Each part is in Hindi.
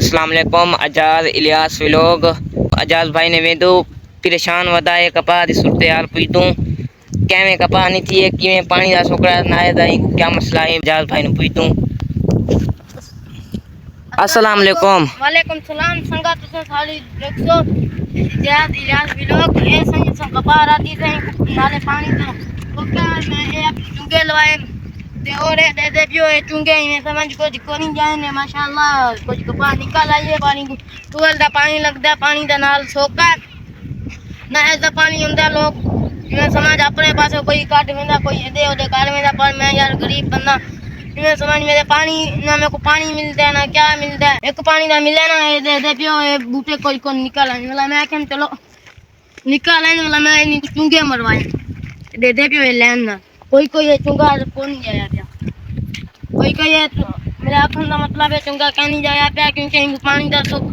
अस्सलाम वालेकुम अजाज इलियास व्लॉग। अजाज भाई ने वेदो परेशान वदाए कपा दी सूरत हाल पुछदूं कैਵੇਂ कपा नहीं थी किवें पानी दा सोकड़ा ना है दाई क्या मसला है अजाज भाई ने पुछदूं। अस्सलाम वालेकुम। वालेकुम सलाम। संगा तुसे साली देखो अजाज इलियास व्लॉग ये संग से कपा राती से नाले पानी तो ओके मैं ये चुंगे लवाए ते और दे पियो चुंगे में समझ कुछ कोनी जाने माशाल्लाह कुछ कपा निकाल आइए पानी को टूल दा पानी लगदा पानी दा नाल सोका ना ऐसा पानी हुंदा लोग मैं समझ अपने पास कोई काट वेंदा कोई एदे ओदे कार वेंदा पर मैं यार गरीब बंदा मैं समझ मेरे पानी ना मेरे को पानी मिलता है ना क्या मिलता है एक पानी ना मिले ना दे पियो बूटे कोई को निकाल आने वाला मैं कहन चलो निकाल आने वाला मैं इन चुंगे मरवाए दे पियो लेन ना कोई ये चुंगा कौन जाया पिया कोई ये मेरे आखन का मतलब है चुंगा क्या नहीं जाया पिया क्योंकि पानी का सुख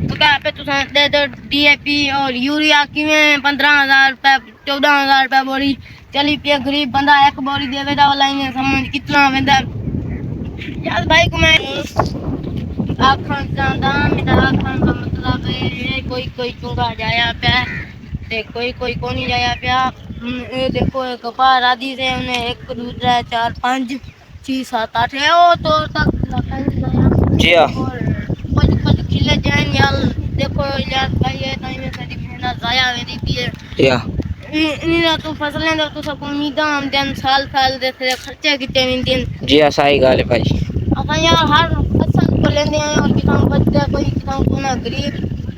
तो क्या पे तुम दे दो डीएपी और यूरिया किवें 15,000 रुपये 14,000 रुपये बोरी चली पिया गरीब बंदा एक बोरी देवेदा वाला इन्हें समझ कितना वेंदा यार भाई को मैं आखन चाहता मेरा आखन का मतलब है कोई चुंगा जाया पिया ते कोई नहीं जाया पिया ये देखो कपा राधी से उन्हें एक दूसरा 4 5 6 7 8 है वो तो तक जी हां और कुछ खिले जाए यार देखो यार भाई ये टाइम में सारी मेहनत जाया मेरी भी है या इन्हें तो फसलें तो सब उम्मीद हम दिन साल दे खर्चे कितने दिन जी हां सही गाल है भाई अपन यार हर फसल को लेने आए और किसान बच्चे कोई किसान को ना गरीब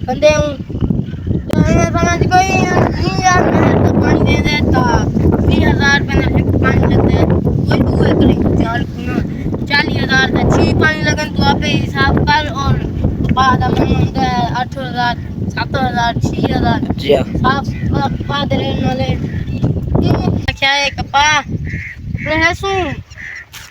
बंदे हूँ समझ कोई नहीं यार मैं तो पानी दे देता 20,000 रुपये ना पानी लगता है कोई दूर करेंगे 4 गुना 40,000 का 6 पानी लगन तो आप हिसाब कर और बाद में 8,000 7,000 6,000 जी हां साफ बाद रहने वाले क्या है कपा रहसू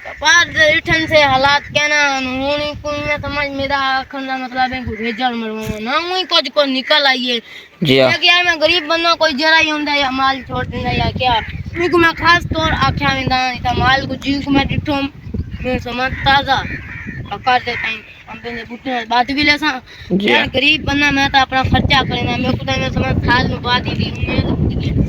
कपार रिटर्न से हालात कहना होनी कोई ना समझ मेरा खंदा मतलब है भेजल मरवाना ना मुई कुछ को निकल आइए जी हां यार मैं गरीब बंदा कोई जरा ही होंदा या माल छोड़ देंदा या क्या मैं को मैं खास तौर आख्या वेंदा इता माल को जी को मैं डिठो मैं समझ ताजा पकार दे टाइम हम पे बूटे बात भी लेसा यार गरीब बंदा मैं तो अपना खर्चा करेना मेरे को तो मैं समझ साल में बात ही दी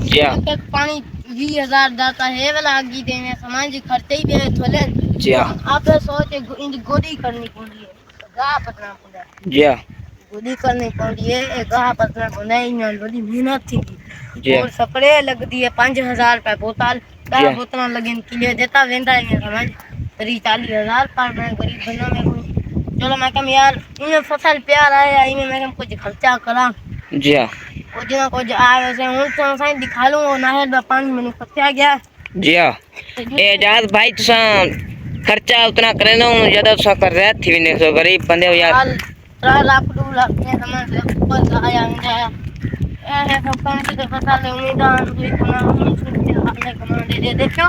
जी हां पानी 20,000 दाता है वाला आगी देने समाज खर्चे ही दे थोले जी हां आप सोच इन गोदी करनी पड़ी है गा पतना पड़ा जी हां गोदी करनी पड़ी है गा पतना पड़ा इन बड़ी मेहनत थी जी और स्प्रे लगती है 5,000 रुपए बोतल 10 बोतल लगे किलो देता वेंदा है समझ 40,000 पर मैं गरीब बना मैं चलो मैं कम यार इन फसल प्यार आया इनमें मैं कुछ खर्चा करा जी हां कुछ ना कुछ आए वैसे हूँ तो साइड दिखा लूँ और नहर में पानी मैंने फंसा गया जी हां एजाज भाई तुसा खर्चा उतना करे ना ज्यादा तुसा कर रहे थी भी नहीं गरीब बंदे हो यार 3 लाख 2 लाख ने समझ से ऊपर आया है सब काम से फसल है उम्मीद है कोना हमने कमांडे दे देखो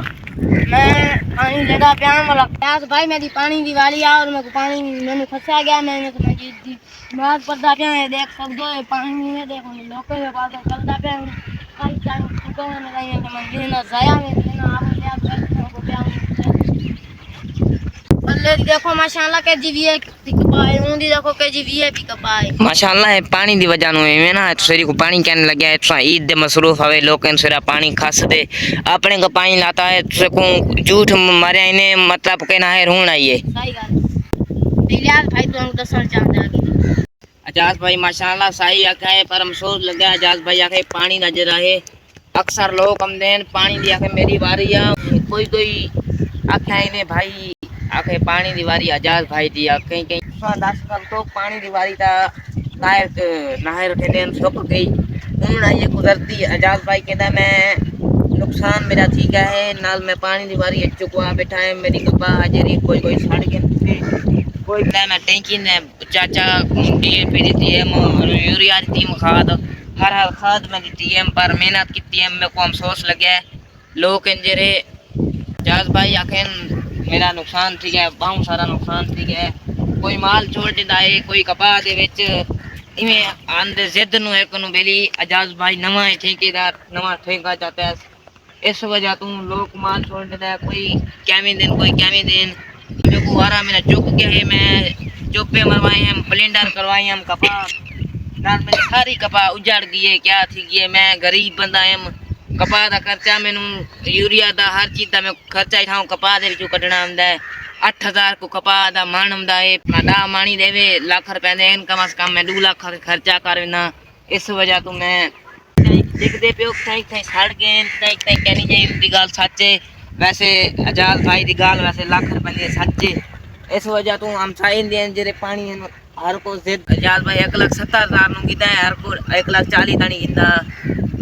मैं पानी लगा प्यान वाला प्यास भाई मेरी पानी की वाली आ और मेरे को पानी मैंने फंसा गया मैंने समझ दी बात पड़ता क्या है देख सकते हो पानी में देखो लोगों के पास चलता क्या है टाइम को मेरा ये समझ ना जाया में ना आप को क्या बल्ले देखो माशाल्लाह के जीवीए कपाए उंदी देखो के जीवीए भी कपाए माशाल्लाह है पानी दी वजह नु है ना सरी को पानी कहने लग गया है ईद दे मसरूफ हवे लोकन सेरा पानी खास दे अपने को पानी लाता है तुसे को झूठ मारे इने मतलब के ना है रोण आइए सही बात इलियास भाई तो हम दसर चाहते हैं अजाज भाई माशाल्लाह सही आखा है पर अफसोस लग गया अजाज भाई आखे पानी नजर आए अक्सर लोग कम देन पानी दी आखे मेरी बारी आ कोई आखे इने भाई आखे पानी दी बारी अजाज भाई दी कहीं कहीं 10 साल तो पानी दी बारी ता नायर के देन सुक गई उन ये गुजरती अजाज भाई कहता मैं नुकसान मेरा ठीक है नाल मैं पानी दी बारी चुकवा बैठा है मेरी कपा हजरी कोई सड़ के कोई मैं टैंकी ने चाचा डीएपी दी एम यूरिया दी खाद हर खाद में दी एम पर मेहनत की एम में को अफसोस लगे लोग इंजरे अजाज भाई आखिर मेरा नुकसान ठीक है बहुत सारा नुकसान ठीक है कोई माल छोड़ देता है कोई कपा दे विच इवें आंदे जिद नु एक नु बेली अजाज भाई नवा ठेकेदार नवा ठेका जाता है इस वजह तू लोग माल छोड़ देता है कोई कैमी दिन मेरे को वारा मेरा चुक गया है मैं चोपे मरवाए हम, ब्लेंडर करवाए हम, कपास नाल मेरी सारी कपास उजड़ गई है। क्या थी गई है, मैं गरीब बंदा हम, कपास का खर्चा मैनू यूरिया का हर चीज का मैं खर्चा इठाऊं कपास के कटना आंदा है। 8000 को कपास का मन आंदा है, ना मानी देवे लाख रुपए दे कम से कम मैं 2 लाख का खर्चा कर ना। इस वजह तो मैं देखते पे सड़ गए कहनी चाहिए गल सच है। वैसे आजाद भाई की गल वैसे लाख रुपए की सच है। इस वजह तो हम चाहिए जेरे पानी हर को आजाद भाई 1,70,000 नु कीता है, हर को 1,40,000 तानी कीता,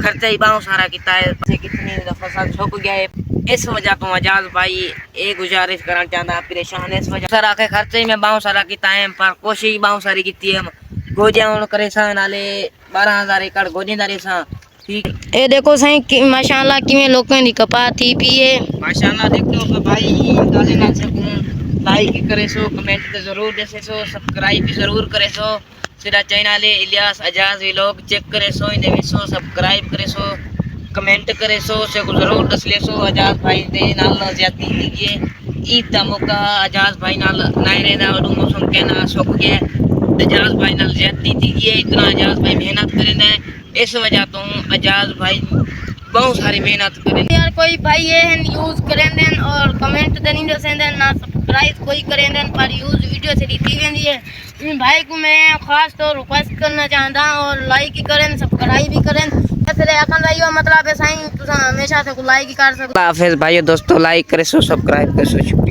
खर्चा ही बहुत सारा किता है। कितनी फसल सुक गया है। इस वजह तो आजाद भाई ये गुजारिश करना चाहता परेशान। इस वजह सारा के खर्चे ही मैं बहुत सारा किता है, पर कोशिश बहुत सारी की है। गोजे हुन करे सा नाले 12,000 एकड़ गोजे दारे सा। ठीक ए देखो सही कि माशाल्लाह किवें लोकां दी कपास थी पी है। माशाल्लाह देखो कि भाई गाले ना सकूं, लाइक करे सो, कमेंट तो जरूर देसे सो, सब्सक्राइब भी जरूर करे सो। सीधा चैनल है इलियास आजाद व्लॉग चेक करे सो, इन विसो सब्सक्राइब करे सो, कमेंट करे सो, से को जरूर दस ले सो। आजाद भाई दे नाल ज्यादती कीजिए। ईद का मौका आजाद भाई नाल नायरे दा वडू मौसम कहना सुक गया। आजाद भाई नाल ज्यादती कीजिए, इतना आजाद भाई मेहनत करेंदा है। इस वजह तो आजाद भाई बहुत सारी मेहनत करें। यार कोई भाई ये यूज करें देन और कमेंट देनी दसेंदन ना सब्सक्राइब कोई करें देन पर यूज वीडियो से दी वेंदी है। इन भाई को मैं खास तौर रिक्वेस्ट करना चाहता हूं और लाइक ही करें सब्सक्राइब भी करें। ऐसे अखन रहियो मतलब है साईं तुसा हमेशा से लाइक ही कर सको। हाफिज भाइयों दोस्तों, लाइक करे सो सब्सक्राइब करे सो।